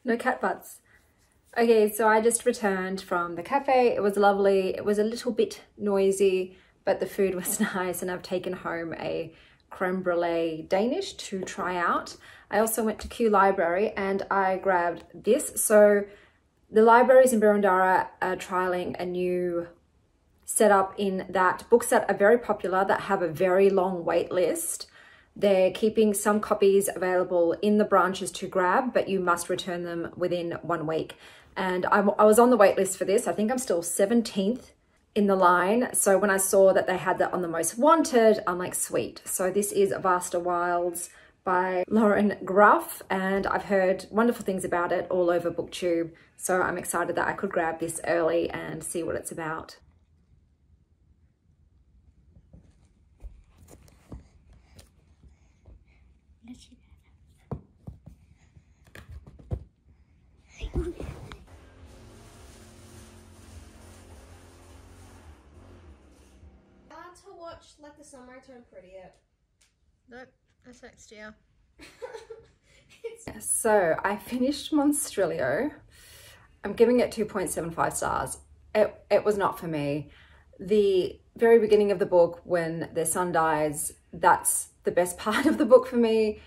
No cat butts. Okay, so I just returned from the cafe. It was lovely. It was a little bit noisy, but the food was nice, and I've taken home a creme brulee Danish to try out. I also went to Kew Library and I grabbed this. So the libraries in Boroondara are trialing a new setup in that books that are very popular, that have a very long wait list, they're keeping some copies available in the branches to grab, but you must return them within 1 week. And I was on the wait list for this. I think I'm still 17th in the line. So when I saw that they had that on the most wanted, I'm like, sweet. So this is Vaster Wilds by Lauren Groff, and I've heard wonderful things about it all over booktube. So I'm excited that I could grab this early and see what it's about. To watch Let the Sunlight Turn Pretty yet? Nope, that's next year. So I finished Monstrilio. I'm giving it 2.75 stars. It was not for me. The very beginning of the book, when their son dies, that's the best part of the book for me.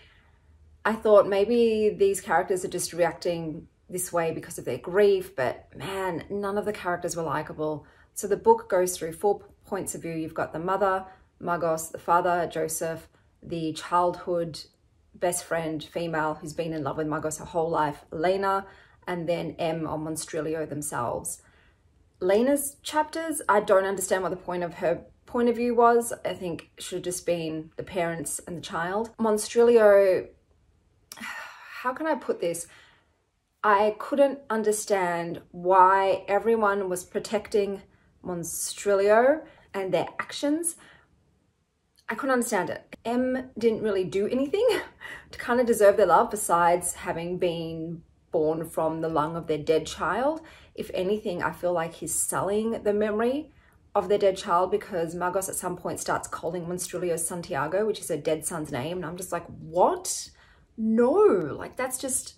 I thought maybe these characters are just reacting this way because of their grief, but man, none of the characters were likable. So the book goes through 4 points of view. You've got the mother, Magos, the father, Joseph, the childhood best friend, female, who's been in love with Magos her whole life, Lena, and then M or Monstrilio themselves. Lena's chapters, I don't understand what the point of her point of view was. I think it should have just been the parents and the child. Monstrilio, how can I put this? I couldn't understand why everyone was protecting Monstrilio and their actions. I couldn't understand it. M didn't really do anything to kind of deserve their love besides having been born from the lung of their dead child. If anything, I feel like he's selling the memory of their dead child, because Magos at some point starts calling Monstrilio Santiago, which is her dead son's name. And I'm just like, what? No, like that's just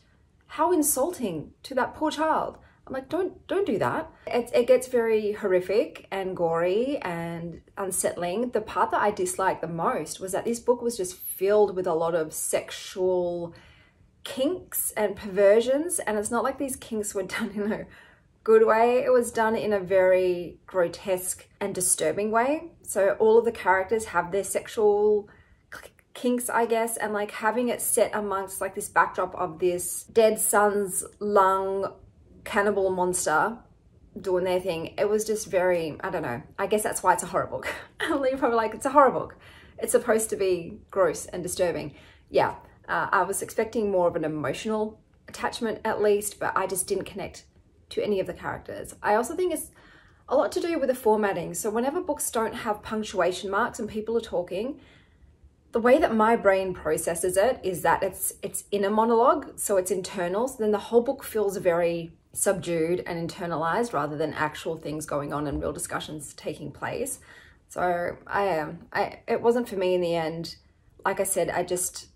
how insulting to that poor child. I'm like, don't do that. It gets very horrific and gory and unsettling. The part that I disliked the most was that this book was just filled with a lot of sexual kinks and perversions. And it's not like these kinks were done in a good way. It was done in a very grotesque and disturbing way. So all of the characters have their sexual kinks, I guess, and like having it set amongst like this backdrop of this dead son's lung cannibal monster doing their thing. It was just very, I don't know. I guess that's why it's a horror book. You're probably like, it's a horror book. It's supposed to be gross and disturbing. Yeah, I was expecting more of an emotional attachment at least, but I just didn't connect to any of the characters. I also think it's a lot to do with the formatting. So whenever books don't have punctuation marks and people are talking, the way that my brain processes it is that it's inner monologue, so it's internal. So then the whole book feels very subdued and internalized rather than actual things going on and real discussions taking place. So it wasn't for me in the end. Like I said, I just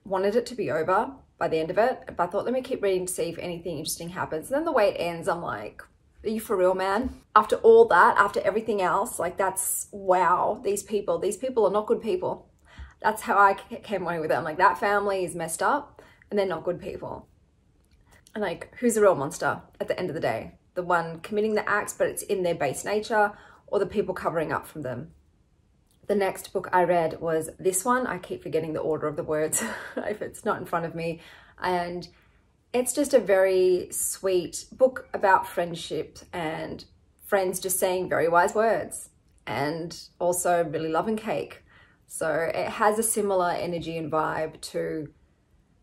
wanted it to be over by the end of it. But I thought, let me keep reading to see if anything interesting happens. And then the way it ends, I'm like, are you for real, man? After all that, after everything else, like that's, wow, these people are not good people. That's how I came away with it. I'm like, that family is messed up and they're not good people. And like, who's the real monster at the end of the day? The one committing the acts, but it's in their base nature, or the people covering up from them? The next book I read was this one. I keep forgetting the order of the words if it's not in front of me. And it's just a very sweet book about friendship and friends just saying very wise words, and also really loving cake. So it has a similar energy and vibe to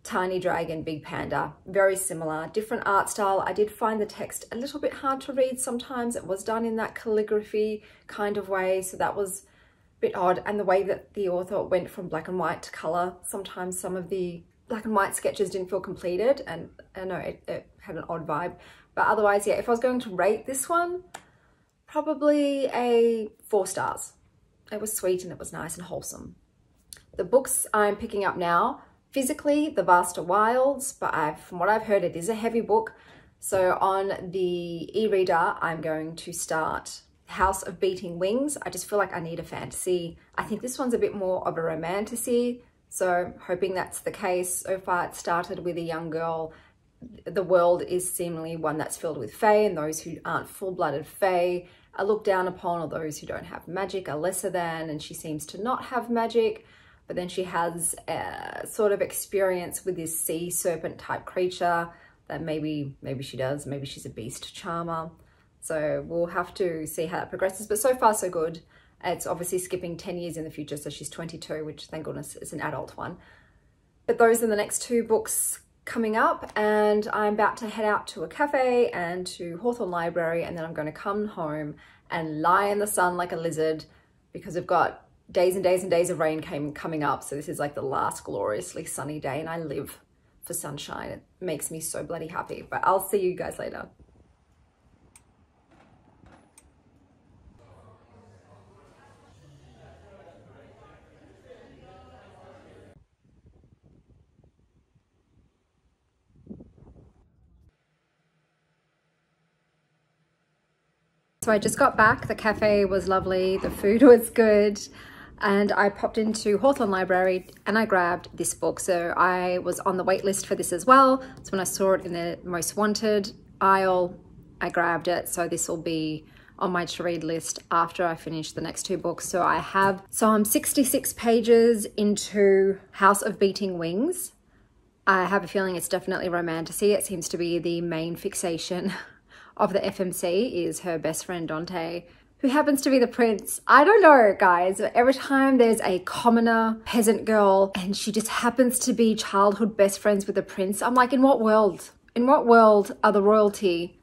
Tiny Dragon, Big Panda. Very similar, different art style. I did find the text a little bit hard to read sometimes. It was done in that calligraphy kind of way, so that was a bit odd. And the way that the author went from black and white to color, sometimes some of the black and white sketches didn't feel completed, and I know it had an odd vibe. But otherwise, yeah, if I was going to rate this one, probably a 4 stars. It was sweet and it was nice and wholesome. The books I'm picking up now, physically The Vaster Wilds, but from what I've heard, it is a heavy book. So on the e-reader, I'm going to start House of Beating Wings. I just feel like I need a fantasy. I think this one's a bit more of a romantasy, so hoping that's the case. So far it started with a young girl. The world is seemingly one that's filled with fae, and those who aren't full-blooded fae are looked down upon, or those who don't have magic are lesser than, and she seems to not have magic. But then she has a sort of experience with this sea serpent type creature that maybe she does, maybe she's a beast charmer. So we'll have to see how that progresses, but so far so good. It's obviously skipping 10 years in the future, so she's 22, which thank goodness is an adult one. But those are the next two books coming up, and I'm about to head out to a cafe and to Hawthorne Library, and then I'm going to come home and lie in the sun like a lizard, because we've got days and days and days of rain coming up. So this is like the last gloriously sunny day, and I live for sunshine. It makes me so bloody happy. But I'll see you guys later. So I just got back. The cafe was lovely, the food was good, and I popped into Hawthorne Library and I grabbed this book. So I was on the wait list for this as well. So when I saw it in the most wanted aisle, I grabbed it. So this will be on my to read list after I finish the next two books. So I'm 66 pages into House of Beating Wings. I have a feeling it's definitely romantasy. It seems to be the main fixation of the FMC is her best friend Dante, who happens to be the prince. I don't know, guys, but every time there's a commoner peasant girl and she just happens to be childhood best friends with the prince, I'm like, in what world? In what world are the royalty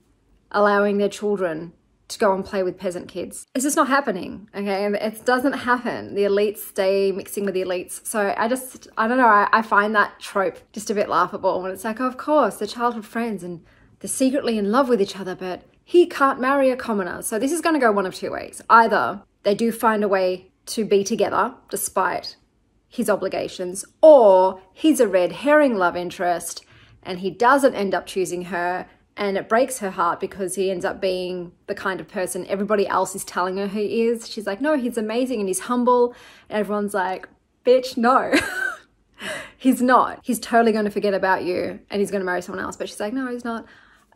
allowing their children to go and play with peasant kids? It's just not happening, okay? It doesn't happen. The elites stay mixing with the elites. So I don't know, I find that trope just a bit laughable when it's like, oh, of course, they're childhood friends and they're secretly in love with each other, but he can't marry a commoner. So this is going to go one of two ways. Either they do find a way to be together despite his obligations, or he's a red herring love interest and he doesn't end up choosing her, and it breaks her heart because he ends up being the kind of person everybody else is telling her he is. She's like, no, he's amazing and he's humble. And everyone's like, bitch, no. He's not. He's totally going to forget about you and he's going to marry someone else. But she's like, no, he's not.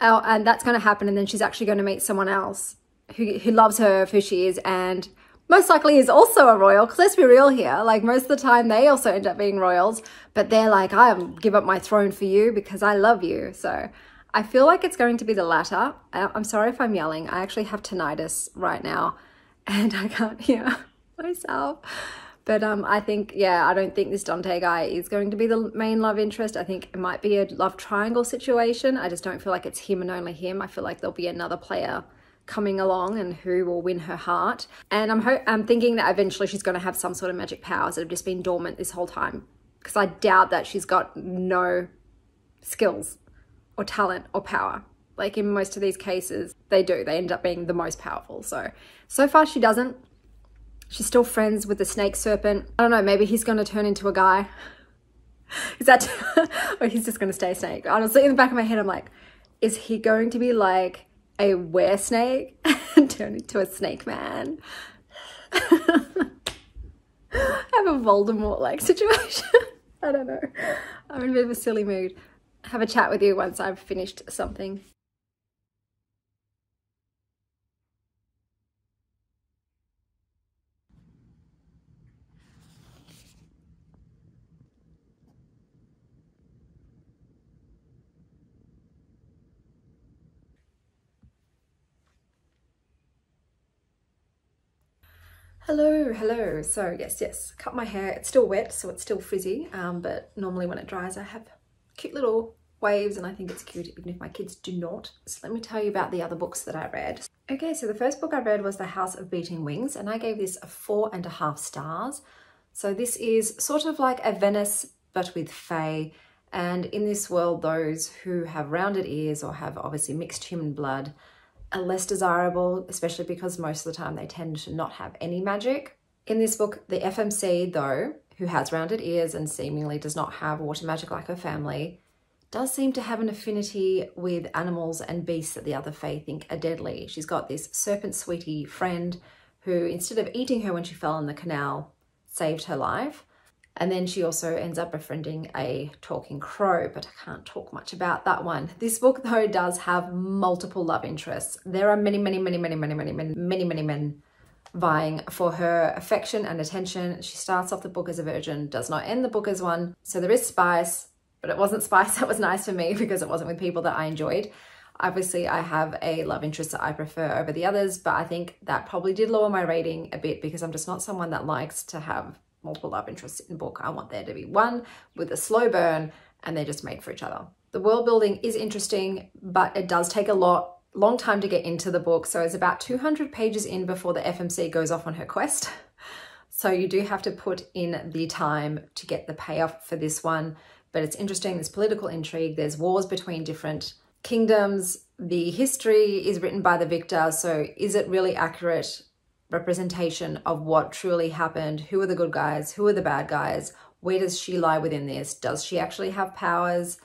Oh, and that's going to happen, and then she's actually going to meet someone else who loves her for who she is, and most likely is also a royal, because let's be real here, like most of the time they also end up being royals, but they're like, I'll give up my throne for you because I love you. So I feel like it's going to be the latter. I'm sorry if I'm yelling. I actually have tinnitus right now and I can't hear myself. But I think, yeah, I don't think this Dante guy is going to be the main love interest. I think it might be a love triangle situation. I just don't feel like it's him and only him. I feel like there'll be another player coming along and who will win her heart. And I'm thinking that eventually she's going to have some sort of magic powers that have just been dormant this whole time. Because I doubt that she's got no skills or talent or power. Like in most of these cases, they do. They end up being the most powerful. So far she doesn't. She's still friends with the snake serpent. I don't know, maybe he's going to turn into a guy. Is that, or he's just going to stay a snake? Honestly, in the back of my head, I'm like, is he going to be like a were snake and turn into a snake man? I have a Voldemort-like situation. I don't know. I'm in a bit of a silly mood. Have a chat with you once I've finished something. Hello. So yes, cut my hair. It's still wet, so it's still frizzy, but normally when it dries I have cute little waves and I think it's cute even if my kids do not. So let me tell you about the other books that I read. Okay, so the first book I read was The House of Beating Wings, and I gave this a 4.5 stars. So this is sort of like a Venice but with fae, and in this world those who have rounded ears or have obviously mixed human blood are less desirable, especially because most of the time they tend to not have any magic. In this book, the FMC though, who has rounded ears and seemingly does not have water magic like her family, does seem to have an affinity with animals and beasts that the other Fae think are deadly. She's got this serpent sweetie friend who, instead of eating her when she fell in the canal, saved her life. And then she also ends up befriending a talking crow, but I can't talk much about that one. This book, though, does have multiple love interests. There are many men vying for her affection and attention. She starts off the book as a virgin, does not end the book as one. So there is spice, but it wasn't spice that was nice for me because it wasn't with people that I enjoyed. Obviously, I have a love interest that I prefer over the others, but I think that probably did lower my rating a bit because I'm just not someone that likes to have multiple love interests in a book. I want there to be one with a slow burn and they're just made for each other. The world building is interesting, but it does take a long time to get into the book. So it's about 200 pages in before the FMC goes off on her quest. So you do have to put in the time to get the payoff for this one. But it's interesting, there's political intrigue, there's wars between different kingdoms. The history is written by the victor. So is it really accurate representation of what truly happened? Who are the good guys? Who are the bad guys? Where does she lie within this? Does she actually have powers?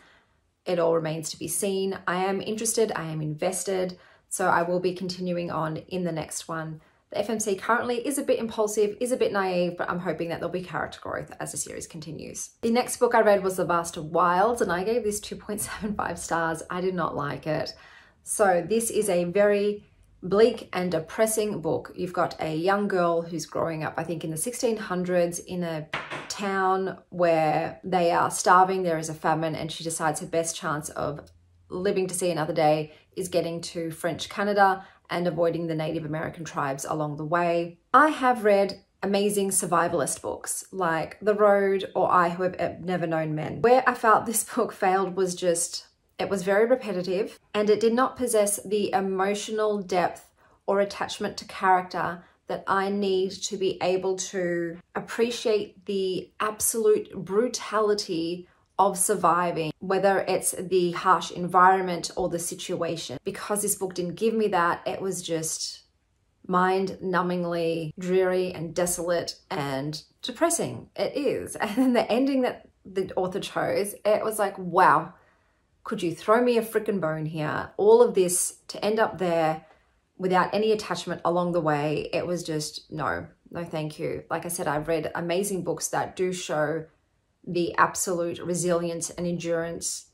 It all remains to be seen. I am interested, I am invested, so I will be continuing on in the next one. The FMC currently is a bit impulsive, is a bit naive, but I'm hoping that there'll be character growth as the series continues. The next book I read was The Vast Wilds, and I gave this 2.75 stars. I did not like it. So this is a very bleak and depressing book. You've got a young girl who's growing up, I think in the 1600s, in a town where they are starving, there is a famine, and she decides her best chance of living to see another day is getting to French Canada and avoiding the Native American tribes along the way. I have read amazing survivalist books like The Road or I Who Have Never Known Men. Where I felt this book failed was just, it was very repetitive and it did not possess the emotional depth or attachment to character that I need to be able to appreciate the absolute brutality of surviving, whether it's the harsh environment or the situation. Because this book didn't give me that, it was just mind-numbingly dreary and desolate and depressing. It is. And then the ending that the author chose, it was like, wow, could you throw me a freaking bone here? All of this to end up there without any attachment along the way. It was just, no thank you. Like I said, I've read amazing books that do show the absolute resilience and endurance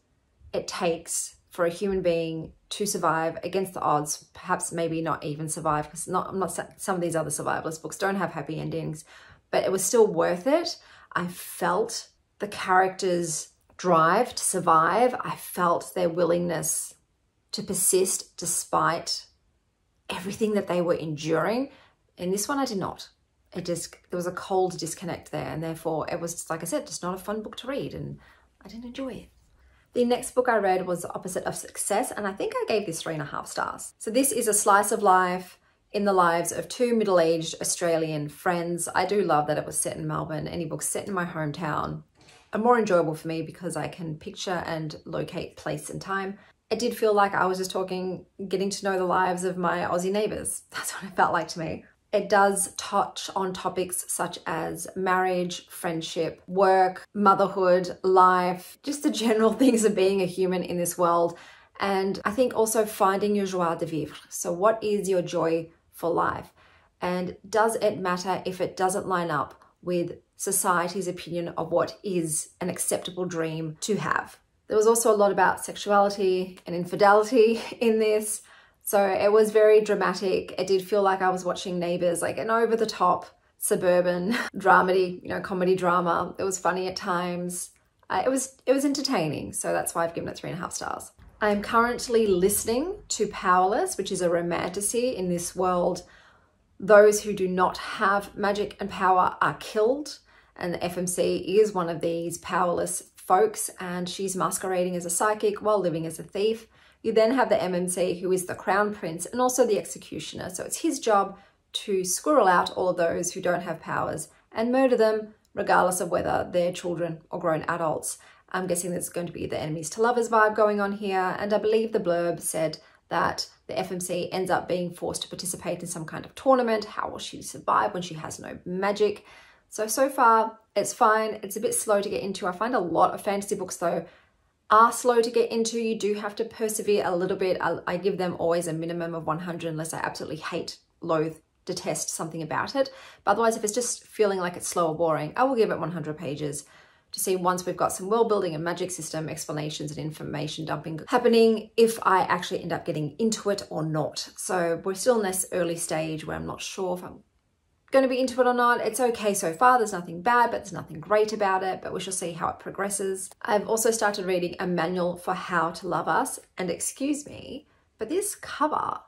it takes for a human being to survive against the odds, perhaps maybe not even survive, because some of these other survivalist books don't have happy endings, but it was still worth it. I felt the characters' drive to survive. I felt their willingness to persist despite everything that they were enduring. In this one, I did not. There was a cold disconnect there, and therefore it was, like I said, just not a fun book to read, and I didn't enjoy it. The next book I read was The Opposite of Success, and I think I gave this 3.5 stars. So this is a slice of life in the lives of two middle-aged Australian friends. I do love that it was set in Melbourne. Any books set in my hometown are more enjoyable for me because I can picture and locate place and time. It did feel like I was just getting to know the lives of my Aussie neighbours. That's what it felt like to me. It does touch on topics such as marriage, friendship, work, motherhood, life, just the general things of being a human in this world. And I think also finding your joie de vivre. So what is your joy for life? And does it matter if it doesn't line up with society's opinion of what is an acceptable dream to have? There was also a lot about sexuality and infidelity in this. So it was very dramatic. It did feel like I was watching Neighbours, like an over-the-top suburban dramedy, comedy drama. It was funny at times. It was entertaining. So that's why I've given it 3.5 stars. I'm currently listening to Powerless, which is a romantasy. In this world, those who do not have magic and power are killed. And the FMC is one of these powerless folks, and she's masquerading as a psychic while living as a thief. You then have the MMC, who is the crown prince and also the executioner. So it's his job to squirrel out all of those who don't have powers and murder them, regardless of whether they're children or grown adults. I'm guessing there's going to be the enemies to lovers vibe going on here. And I believe the blurb said that the FMC ends up being forced to participate in some kind of tournament. How will she survive when she has no magic? So far it's fine. It's a bit slow to get into. I find a lot of fantasy books though are slow to get into. You do have to persevere a little bit. I give them always a minimum of 100 unless I absolutely hate, loathe, detest something about it. But otherwise, if it's just feeling like it's slow or boring, I will give it 100 pages to see once we've got some world building and magic system explanations and information dumping happening, if I actually end up getting into it or not. So we're still in this early stage where I'm not sure if I'm going to be into it or not. It's okay so far. There's nothing bad, but there's nothing great about it, but we shall see how it progresses. I've also started reading a manual for how to love us, and excuse me, but this cover,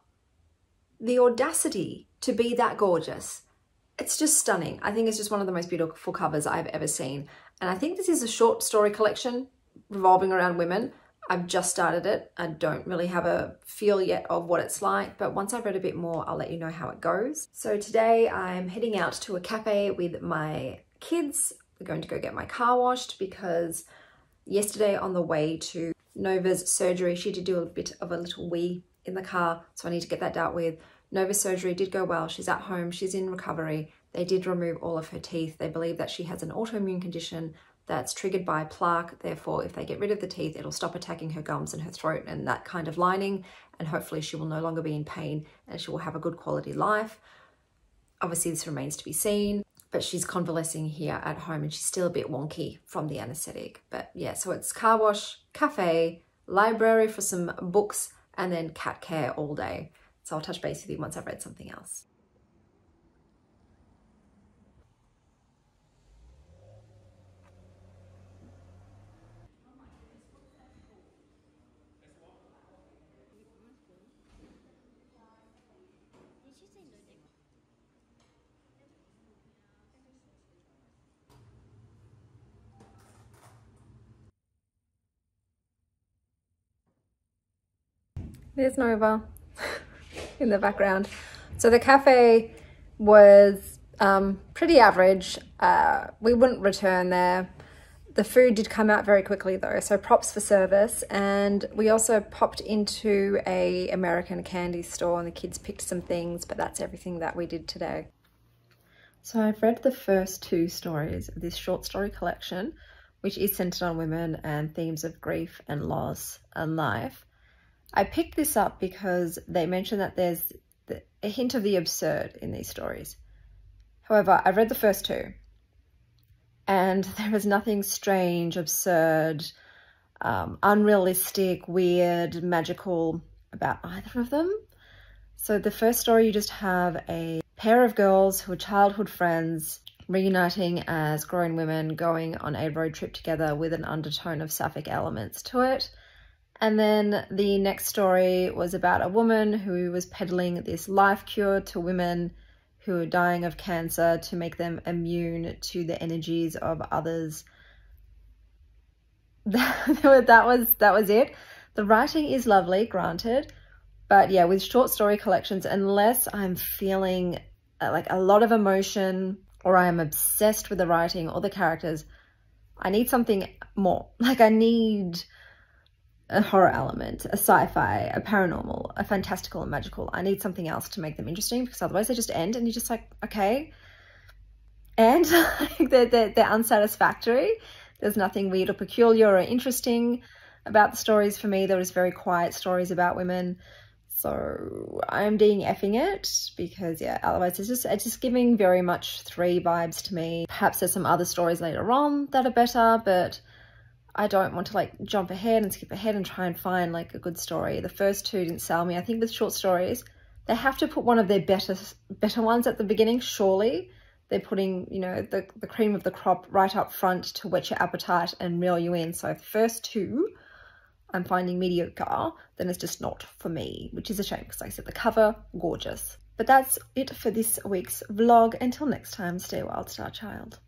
the audacity to be that gorgeous, it's just stunning. I think it's just one of the most beautiful covers I've ever seen. And I think this is a short story collection revolving around women. I've just started it. I don't really have a feel yet of what it's like, but once I've read a bit more, I'll let you know how it goes. So today I'm heading out to a cafe with my kids. We're going to go get my car washed because yesterday on the way to Nova's surgery, she did do a bit of a little wee in the car, so I need to get that dealt with. Nova's surgery did go well. She's at home. She's in recovery. They did remove all of her teeth. They believe that she has an autoimmune condition that's triggered by plaque. Therefore, if they get rid of the teeth, it'll stop attacking her gums and her throat and that kind of lining. And hopefully she will no longer be in pain and she will have a good quality life. Obviously, this remains to be seen, but she's convalescing here at home and she's still a bit wonky from the anesthetic. But yeah, so it's car wash, cafe, library for some books, and then cat care all day. So I'll touch base with you once I've read something else. There's Nova in the background. So the cafe was pretty average. We wouldn't return there. The food did come out very quickly though, so props for service. And we also popped into a American candy store and the kids picked some things, but that's everything that we did today. So I've read the first 2 stories of this short story collection, which is centered on women and themes of grief and loss and life. I picked this up because they mention that there's a hint of the absurd in these stories. However, I've read the first 2 and there is nothing strange, absurd, unrealistic, weird, magical about either of them. So the first story, you just have a pair of girls who are childhood friends reuniting as grown women, going on a road trip together with an undertone of sapphic elements to it. And then the next story was about a woman who was peddling this life cure to women who are dying of cancer to make them immune to the energies of others. That was it. The writing is lovely, granted, but yeah, with short story collections, unless I'm feeling like a lot of emotion or I am obsessed with the writing or the characters, I need something more. Like I need a horror element, a sci-fi, a paranormal, a fantastical and magical. I need something else to make them interesting because otherwise they just end and you're just like, okay. And they're unsatisfactory. There's nothing weird or peculiar or interesting about the stories for me. There was very quiet stories about women. So I'm DNFing it because yeah, otherwise it's just giving very much 3 vibes to me. Perhaps there's some other stories later on that are better, but I don't want to like jump ahead and skip ahead and try and find like a good story. The first 2 didn't sell me. I think with short stories, they have to put one of their better ones at the beginning, surely. They're putting, you know, the cream of the crop right up front to whet your appetite and reel you in. So if the first 2 I'm finding mediocre, then it's just not for me, which is a shame because like I said, the cover, gorgeous. But that's it for this week's vlog. Until next time, stay wild, star child.